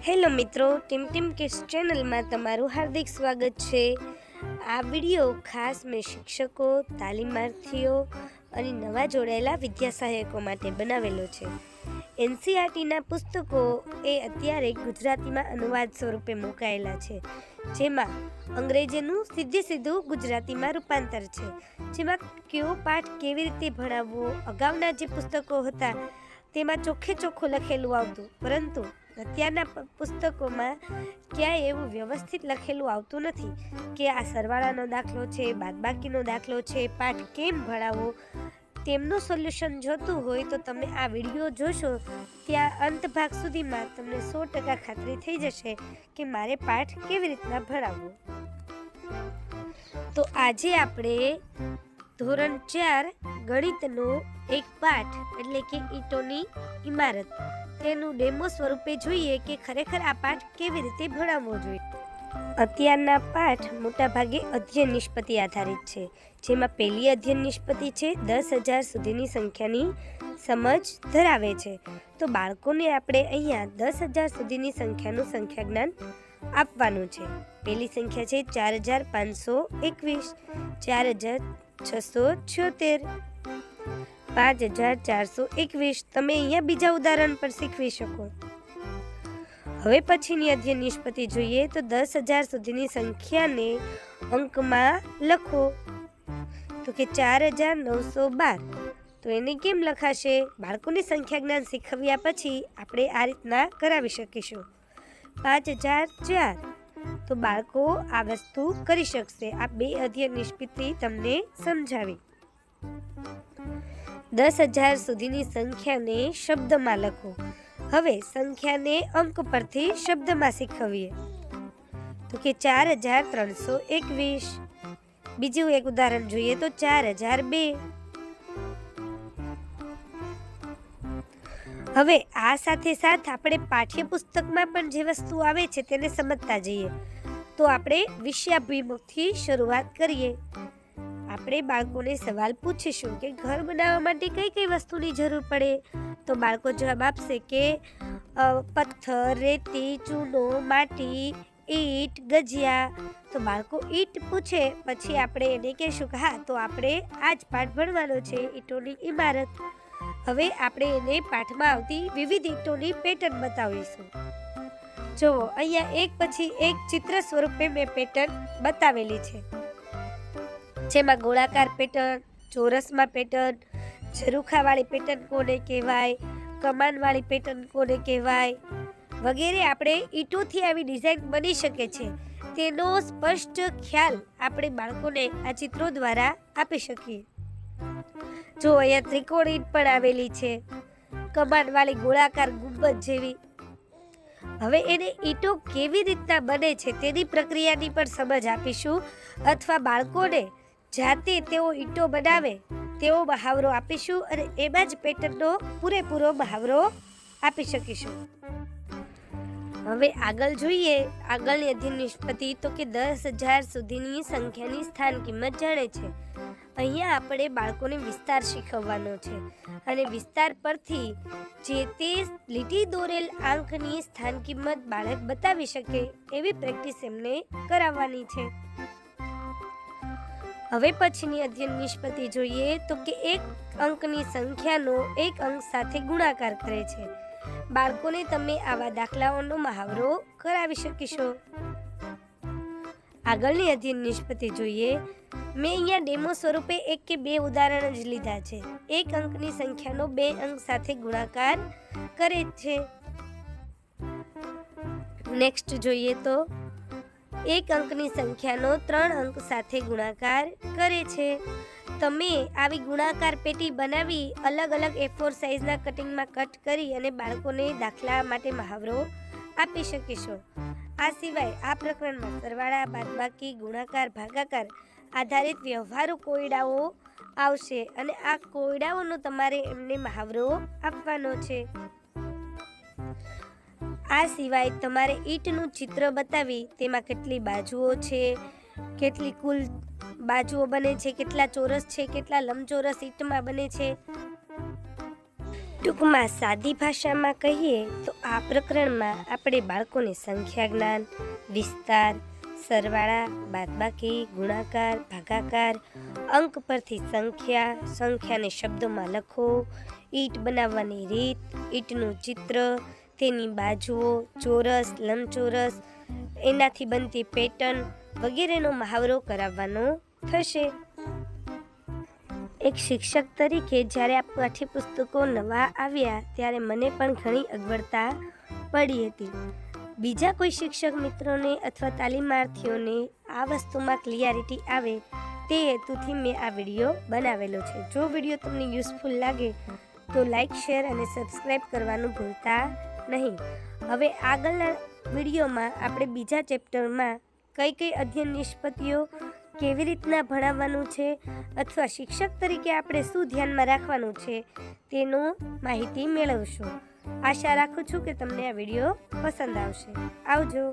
Hello મિત્રો, team kids ચેનલમાં તમારું હાર્દિક સ્વાગત છે। આ વિડીયો ખાસ મેં શિક્ષકો, તાલીમાર્થીઓ અને નવા જોડાયેલા વિદ્યા સહાયકો માટે બનાવેલો છે। એનસીઈઆરટીના પુસ્તકો એ અત્યારે ગુજરાતીમાં અનુવાદ સ્વરૂપે મુકાયેલા છે, જેમાં અંગ્રેજીનું સીધું ગુજરાતીમાં રૂપાંતર છે, જેમાં કયો પાઠ કેવી રીતે ભણાવવો, અગાઉના જે પુસ્તકો હતા તેમાં ચોખ્ખું લખેલું આવતું, પરંતુ અત્યારના પુસ્તકોમાં ક્યાંય એવું વ્યવસ્થિત લખેલું આવતું નથી કે આ સરવાળાનો દાખલો છે, બાદબાકીનો દાખલો છે, પાઠ કેમ ભણાવવો। તેમનું સોલ્યુશન જોતું હોય તો તમે આ વિડીયો જોશો, ત્યાં અંત ભાગ સુધીમાં તમને 100% ખાતરી થઈ જશે કે મારે પાઠ કેવી રીતના ભણાવવો। તો આજે આપણે ધોરણ 4 ગણિતનો એક પાઠ એટલે કે ઈંટોની ઇમારત તેનું ડેમો સ્વરૂપે જોઈએ કે ખરેખર આ પાઠ કેવી રીતે ભણાવવો જોઈએ। અત્યારના પાઠ મોટા ભાગે અધ્યયન નિષ્પત્તિ આધારિત છે, જેમાં પહેલી અધ્યયન નિષ્પત્તિ છે 10,000 સુધીની સંખ્યાની સમજ ધરાવે છે। તો બાળકોને આપણે અહીંયા 10,000 સુધીની સંખ્યાનું સંખ્યા જ્ઞાન આપવાનું છે। પહેલી સંખ્યા છે 4,521, 4,676, 5,421। તમે અહીંયા બીજા ઉદાહરણ પર શીખવી શકો। હવે પછીની અધ્યયન નિષ્પત્તિ જોઈએ તો 10,000 સુધીની સંખ્યાને અંકમાં લખો, તો કે 4,912। તો એને કેમ લખાશે? બાળકોને સંખ્યા જ્ઞાન શીખવ્યા પછી આપણે આ રીતના કરાવી શકીશું। 5,004 તો બાળકો આ વસ્તુ કરી શકશે। આ બે અધ્યયન નિષ્પત્તિ તમને સમજાવી। 10,000 સુધીની સંખ્યાને શબ્દમાં લખો। હવે સંખ્યાને અંક પરથી શબ્દમાં શીખવીએ, તો કે 4,321। બીજું એક ઉદાહરણ જોઈએ તો 4,002। હવે આ સાથે આપણે પાઠ્યપુસ્તકમાં પણ જે વસ્તુ આવે છે તેને સમજતા જઈએ। તો આપણે વિષયાભિમુખથી શરૂઆત કરીએ। આપણે બાળકોને સવાલ પૂછીશું કે ઘર બનાવવા માટે કઈ વસ્તુની જરૂર પડે, તો બાળકો જવાબ આપશે કે પથ્થર, રેતી, ચૂનો, માટી, ઈંટ, ગજિયા। તો બાળકો ઈંટ પૂછે પછી આપણે એને કહેશું કે હા, તો આપણે આ જ પાઠ ભણવાનો છે, ઈંટોની ઇમારત। હવે આપણે એને પાઠમાં આવતી વિવિધ ઈંટોની પેટર્ન બતાવીશું। જુઓ, અહીંયા એક પછી એક ચિત્ર સ્વરૂપે મેં પેટર્ન બતાવેલી છે, જેમાં ગોળાકાર પેટર્ન, ચોરસમાં પેટર્ન, ઝરૂખાવાળી પેટર્ન કોને કહેવાય, કમાનવાળી પેટર્ન કોને કહેવાય વગેરે આપણે ઈંટોથી આવી ડિઝાઇન બની શકે છે તેનો સ્પષ્ટ ખ્યાલ આપણે બાળકોને આ ચિત્રો દ્વારા આપી શકીએ। જો અહીંયા ત્રિકોણ ઈંટ પણ આવેલી છે, કમાનવાળી ગોળાકાર ગુંબજ જેવી। હવે એને ઈંટો કેવી રીતના બને છે તેની પ્રક્રિયાની પણ સમજ આપીશું, અથવા બાળકોને જાતે તેઓ ઈંટો બનાવે તેવો મહાવરો આપીશું અને એમાં જ પેટર્નનો પૂરેપૂરો મહાવરો આપી શકીશું। હવે આગળ જોઈએ, આગળની અધ્યયન નિષ્પત્તિ તો કે 10,000 સુધીની સંખ્યાની સ્થાન કિંમત જાણે છે। અહીંયા આપણે બાળકોને વિસ્તાર શીખવવાનો છે અને વિસ્તાર પરથી જે તે લીટી દોરેલ આંકની સ્થાન કિંમત બાળક બતાવી શકે એવી પ્રેક્ટિસ એમને કરાવવાની છે। હવે પછીની અધ્યયન નિષ્પત્તિ જોઈએ તો કે એક અંકની સંખ્યાનો એક અંક સાથે ગુણાકાર કરે છે। બાળકોને તમે આવા દાખલાઓનો મહાવરો કરાવી શકીશો। આગળની અધ્યયન નિષ્પત્તિ જોઈએ, મેં અહીંયા ડેમો સ્વરૂપે 1 કે 2 ઉદાહરણ જ લીધા છે। એક અંકની સંખ્યાનો 2 અંક સાથે ગુણાકાર કરે છે। નેક્સ્ટ જોઈએ તો એક અંકની સંખ્યાનો 3 અંક સાથે ગુણાકાર કરે છે। તમે આવી ગુણાકાર પેટી બનાવી અલગ A4 સાઇઝના કટિંગમાં કટ કરી અને બાળકોને દાખલા માટે મહાવરો આપી શકીશો। આ સિવાય આ પ્રકરણમાં સરવાળા, બાદબાકી, ગુણાકાર, ભાગાકાર આધારિત વ્યવહારુ કોયડાઓ આવશે અને આ કોયડાઓનો તમારે એમને મહાવરો આપવાનો છે। આ સિવાય તમારે ઈંટનું ચિત્ર બતાવી તેમાં કેટલી બાજુઓ છે, કેટલી કુલ બાજુઓ બને છે, કેટલા ચોરસ છે, કેટલા લંબચોરસ ઈંટમાં બને છે ટૂંકમાં સાદી ભાષામાં કહીએ તો આ પ્રકરણમાં આપણે બાળકોને સંખ્યા જ્ઞાન, વિસ્તાર, સરવાળા, બાદબાકી, ગુણાકાર, ભાગાકાર, અંક પરથી સંખ્યા, સંખ્યાને શબ્દોમાં લખો, ઈંટ બનાવવાની રીત, ઈંટનું ચિત્ર, તેની બાજુઓ, ચોરસ, લંબચોરસ, એનાથી બનતી પેટર્ન વગેરેનો મહાવરો કરાવવાનો થશે. એક શિક્ષક તરીકે જ્યારે આ પાઠ્યપુસ્તકો નવા આવ્યા ત્યારે મને પણ ઘણી અગવડતા પડી હતી. બીજા કોઈ શિક્ષક મિત્રોને અથવા તાલીમાર્થીઓને આ વસ્તુમાં ક્લિયરિટી આવે તે હેતુથી મેં આ વિડીયો બનાવેલો છે. જો વિડીયો તમને યુઝફુલ લાગે તો લાઈક, શેર અને સબસ્ક્રાઈબ કરવાનું ભૂલતા નહીં. હવે આગળના વિડીયોમાં આપણે બીજા ચેપ્ટરમાં કઈ કઈ અધ્યયન નિષ્પત્તિઓ કેવી રીતના ભણાવવાનું છે અથવા શિક્ષક તરીકે આપણે શું ધ્યાનમાં રાખવાનું છે તેનું માહિતી મેળવશું. આશા રાખું છું કે તમને આ વિડીયો પસંદ આવશે. આવજો.